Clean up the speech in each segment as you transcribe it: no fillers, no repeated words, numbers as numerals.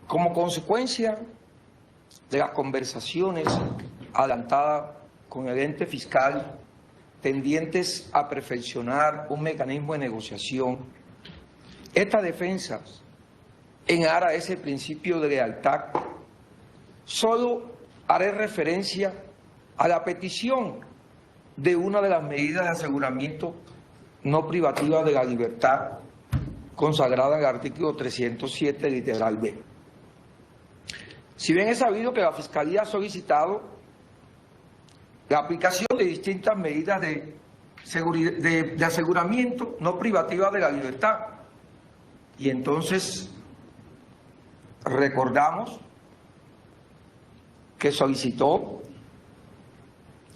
Como consecuencia de las conversaciones adelantadas con el ente fiscal tendientes a perfeccionar un mecanismo de negociación, esta defensa en aras de ese principio de lealtad, solo haré referencia a la petición de una de las medidas de aseguramiento no privativa de la libertad consagrada en el artículo 307, literal B. Si bien es sabido que la Fiscalía ha solicitado la aplicación de distintas medidas de aseguramiento no privativa de la libertad, y entonces recordamos que solicitó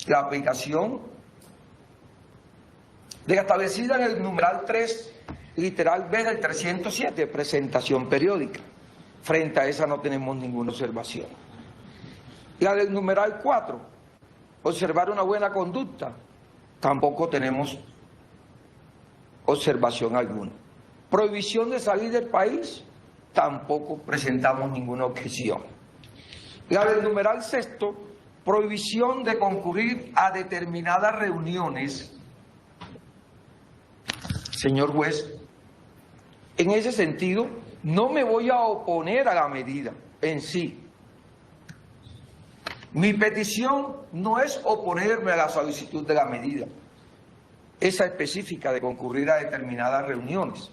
la aplicación de la establecida en el numeral 3, literal B del 307, presentación periódica. Frente a esa no tenemos ninguna observación. La del numeral 4, observar una buena conducta, tampoco tenemos observación alguna. Prohibición de salir del país, tampoco presentamos ninguna objeción. La del numeral 6, prohibición de concurrir a determinadas reuniones. Señor juez, en ese sentido, no me voy a oponer a la medida en sí. Mi petición no es oponerme a la solicitud de la medida, esa específica de concurrir a determinadas reuniones.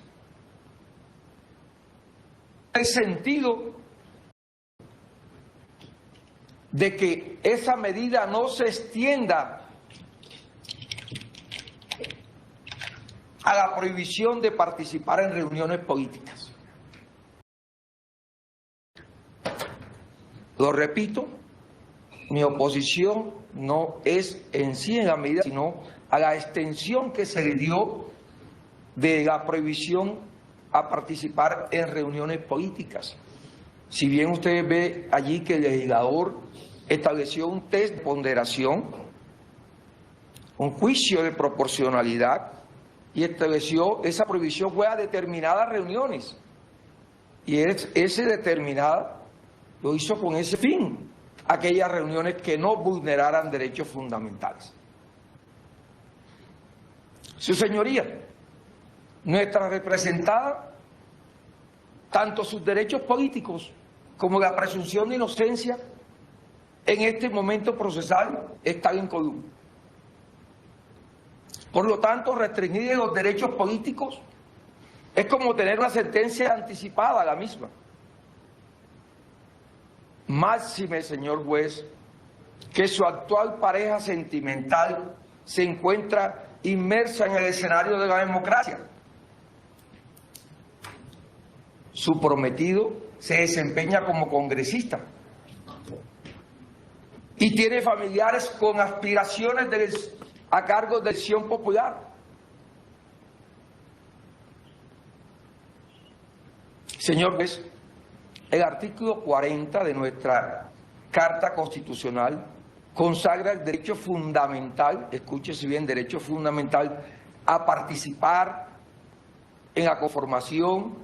En el sentido de que esa medida no se extienda a la prohibición de participar en reuniones políticas. Lo repito, mi oposición no es en sí en la medida, sino a la extensión que se le dio de la prohibición a participar en reuniones políticas. Si bien usted ve allí que el legislador estableció un test de ponderación, un juicio de proporcionalidad, y estableció esa prohibición fue a determinadas reuniones, y ese determinada lo hizo con ese fin, aquellas reuniones que no vulneraran derechos fundamentales. Su señoría, nuestra representada, tanto sus derechos políticos como la presunción de inocencia en este momento procesal están incolumes. Por lo tanto, restringir los derechos políticos es como tener una sentencia anticipada a la misma. Máxime, señor juez, que su actual pareja sentimental se encuentra inmersa en el escenario de la democracia. Su prometido se desempeña como congresista y tiene familiares con aspiraciones a cargos de elección popular. Señor juez, el artículo 40 de nuestra Carta Constitucional consagra el derecho fundamental, escúchese bien, derecho fundamental a participar en la conformación,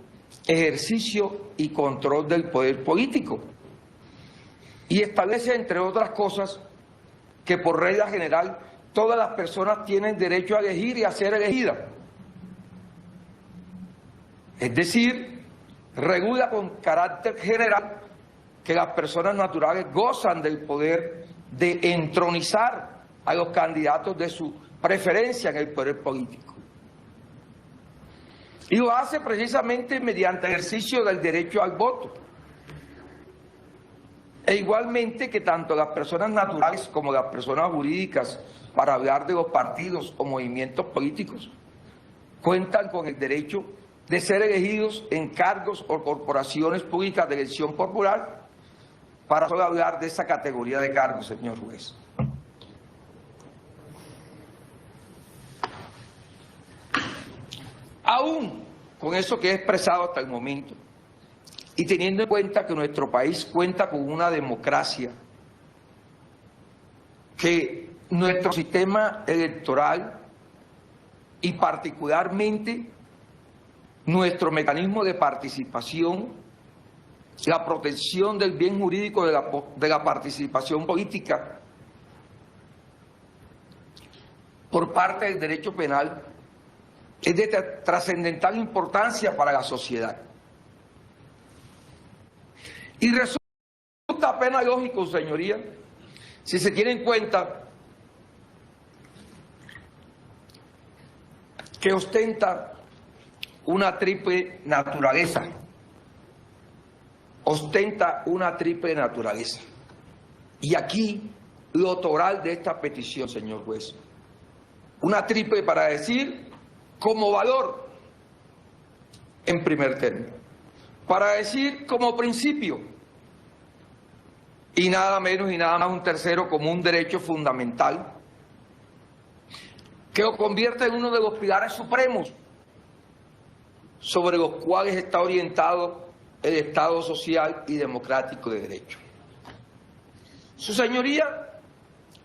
ejercicio y control del poder político. Y establece, entre otras cosas, que por regla general todas las personas tienen derecho a elegir y a ser elegidas. Es decir, regula con carácter general que las personas naturales gozan del poder de entronizar a los candidatos de su preferencia en el poder político. Y lo hace precisamente mediante ejercicio del derecho al voto. E igualmente que tanto las personas naturales como las personas jurídicas, para hablar de los partidos o movimientos políticos, cuentan con el derecho de ser elegidos en cargos o corporaciones públicas de elección popular, para solo hablar de esa categoría de cargos, señor juez. Aún con eso que he expresado hasta el momento, y teniendo en cuenta que nuestro país cuenta con una democracia, que nuestro sistema electoral y particularmente nuestro mecanismo de participación la protección del bien jurídico de la participación política por parte del derecho penal es de trascendental importancia para la sociedad. Y resulta apenas lógico, señoría, si se tiene en cuenta que ostenta una triple naturaleza. Ostenta una triple naturaleza. Y aquí lo toral de esta petición, señor juez. Una triple para decir como valor en primer término. Para decir como principio. Y nada menos y nada más un tercero como un derecho fundamental que lo convierte en uno de los pilares supremos sobre los cuales está orientado el Estado social y democrático de derecho. Su señoría,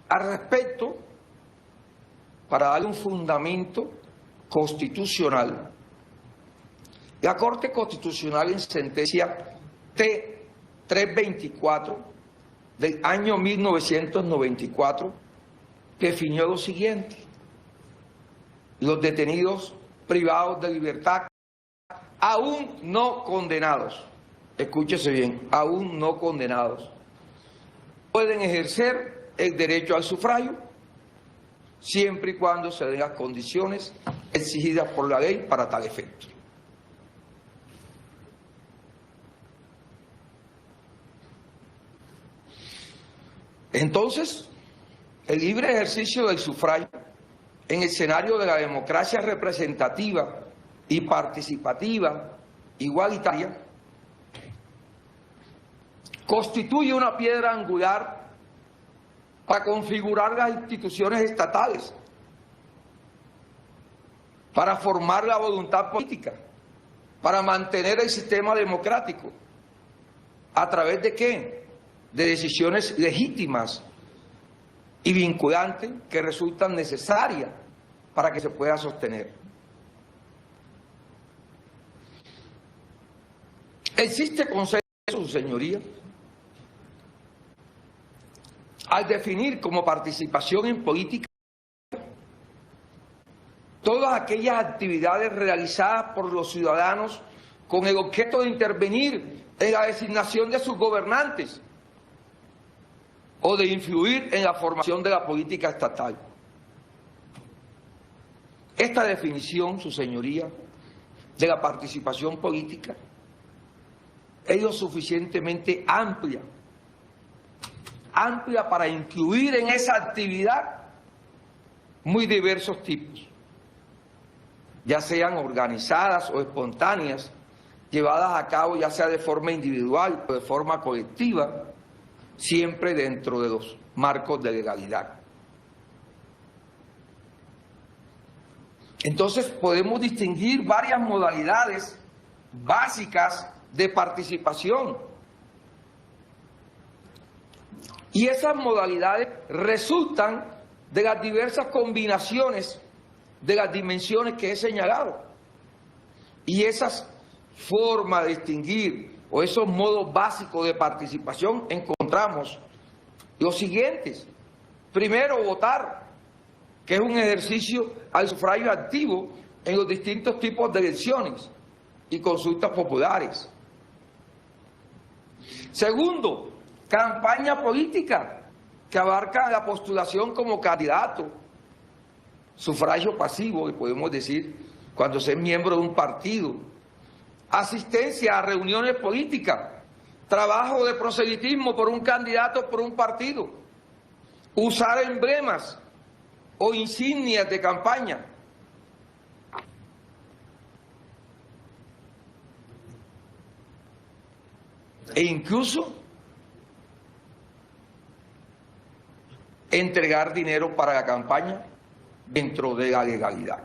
al respecto, para darle un fundamento constitucional, la Corte Constitucional en sentencia T-324 del año 1994 definió lo siguiente: los detenidos privados de libertad aún no condenados, escúchese bien, aún no condenados, pueden ejercer el derecho al sufragio siempre y cuando se den las condiciones exigidas por la ley para tal efecto. Entonces, el libre ejercicio del sufragio en el escenario de la democracia representativa y participativa igualitaria constituye una piedra angular para configurar las instituciones estatales, para formar la voluntad política, para mantener el sistema democrático. ¿A través de qué? De decisiones legítimas y vinculantes que resultan necesarias para que se pueda sostener. Existe consenso, señoría, al definir como participación en política todas aquellas actividades realizadas por los ciudadanos con el objeto de intervenir en la designación de sus gobernantes o de influir en la formación de la política estatal. Esta definición, su señoría, de la participación política es lo suficientemente amplia para incluir en esa actividad muy diversos tipos, ya sean organizadas o espontáneas, llevadas a cabo ya sea de forma individual o de forma colectiva, siempre dentro de los marcos de legalidad. Entonces podemos distinguir varias modalidades básicas de participación. Y esas modalidades resultan de las diversas combinaciones de las dimensiones que he señalado. Y esas formas de distinguir o esos modos básicos de participación encontramos los siguientes. Primero, votar, que es un ejercicio al sufragio activo en los distintos tipos de elecciones y consultas populares. Segundo, campaña política, que abarca la postulación como candidato, sufragio pasivo, que podemos decir, cuando se es miembro de un partido, asistencia a reuniones políticas, trabajo de proselitismo por un candidato, por un partido, usar emblemas o insignias de campaña. E incluso entregar dinero para la campaña dentro de la legalidad.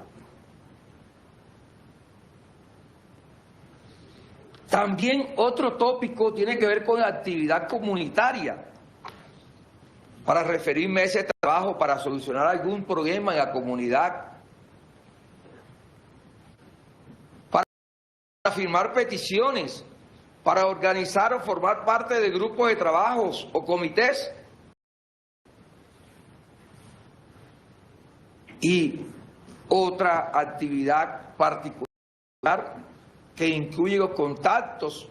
También otro tópico tiene que ver con la actividad comunitaria, para referirme a ese trabajo para solucionar algún problema en la comunidad, para firmar peticiones para organizar o formar parte de grupos de trabajos o comités. Y otra actividad particular que incluye los contactos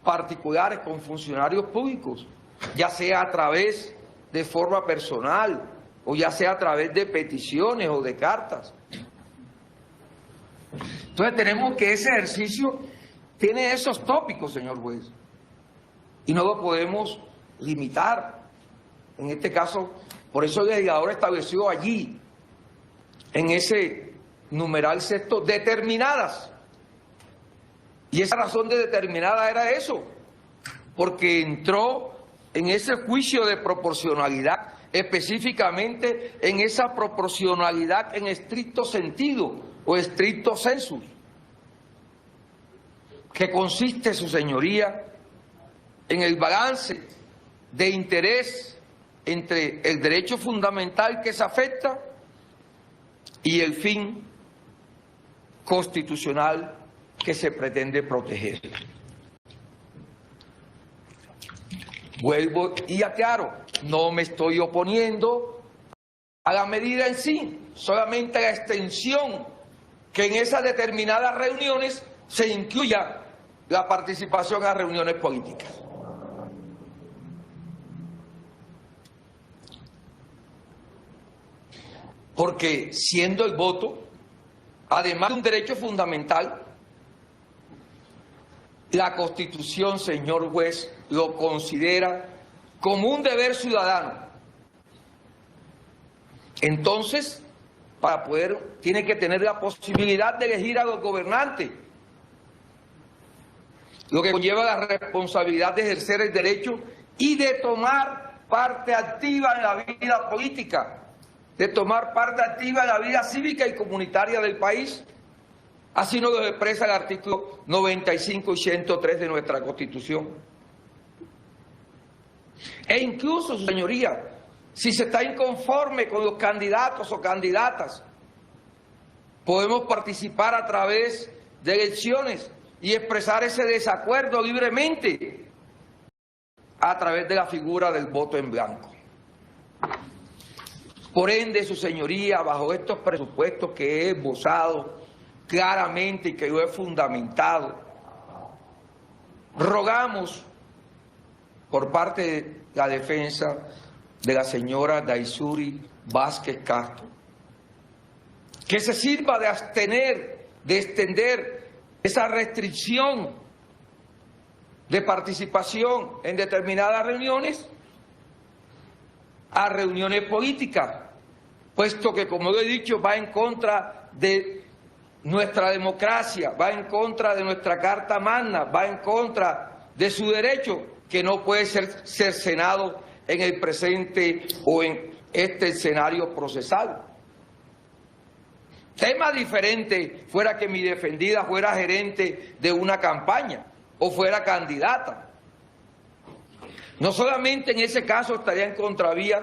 particulares con funcionarios públicos, ya sea a través de forma personal o ya sea a través de peticiones o de cartas. Entonces tenemos que ese ejercicio tiene esos tópicos, señor juez, y no lo podemos limitar. En este caso, por eso el legislador estableció allí, en ese numeral sexto, determinadas. Y esa razón de determinada era eso, porque entró en ese juicio de proporcionalidad, específicamente en esa proporcionalidad en estricto sentido o estricto sensu, que consiste, su señoría, en el balance de interés entre el derecho fundamental que se afecta y el fin constitucional que se pretende proteger. Vuelvo y aclaro, no me estoy oponiendo a la medida en sí, solamente a la extensión que en esas determinadas reuniones se incluya la participación a reuniones políticas. Porque siendo el voto, además de un derecho fundamental, la Constitución, señor juez, lo considera como un deber ciudadano. Entonces, para poder, tiene que tener la posibilidad de elegir a los gobernantes, lo que conlleva la responsabilidad de ejercer el derecho y de tomar parte activa en la vida política, de tomar parte activa en la vida cívica y comunitaria del país. Así nos lo expresa el artículo 95 y 103 de nuestra Constitución. E incluso, su señoría, si se está inconforme con los candidatos o candidatas, podemos participar a través de elecciones y expresar ese desacuerdo libremente a través de la figura del voto en blanco. Por ende, su señoría, bajo estos presupuestos que he esbozado claramente y que yo he fundamentado, rogamos por parte de la defensa de la señora Daisuri Vázquez Castro que se sirva de abstener, de extender esa restricción de participación en determinadas reuniones a reuniones políticas, puesto que, como lo he dicho, va en contra de nuestra democracia, va en contra de nuestra Carta Magna, va en contra de su derecho, que no puede ser cercenado en el presente o en este escenario procesal. Tema diferente fuera que mi defendida fuera gerente de una campaña o fuera candidata. No solamente en ese caso estaría en contravía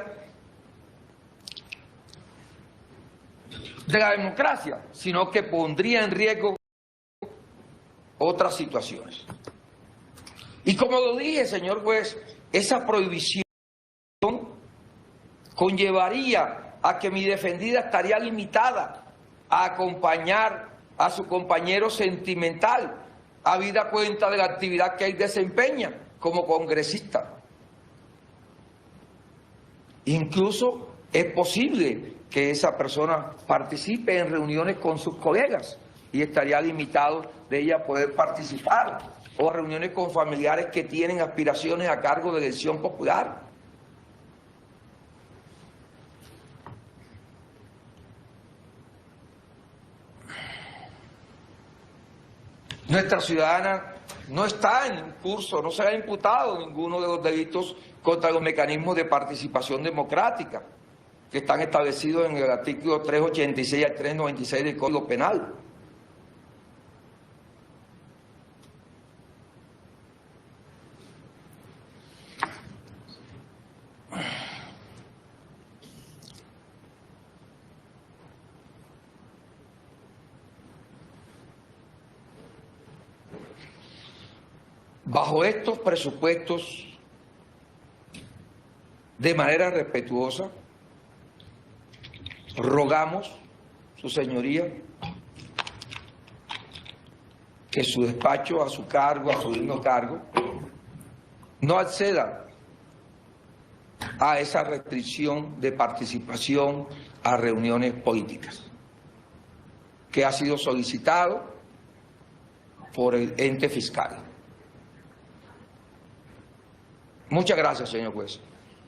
de la democracia, sino que pondría en riesgo otras situaciones. Y como lo dije, señor juez, esa prohibición conllevaría a que mi defendida estaría limitada a acompañar a su compañero sentimental, habida cuenta de la actividad que él desempeña como congresista. Incluso es posible que esa persona participe en reuniones con sus colegas y estaría limitado de ella poder participar, o reuniones con familiares que tienen aspiraciones a cargo de elección popular. Nuestra ciudadana no está en curso, no se le ha imputado ninguno de los delitos contra los mecanismos de participación democrática que están establecidos en el artículo 386 al 396 del Código Penal. Bajo estos presupuestos, de manera respetuosa, rogamos, su señoría, que su despacho, a su cargo, a su digno cargo, no acceda a esa restricción de participación a reuniones políticas, que ha sido solicitado por el ente fiscal. Muchas gracias, señor juez.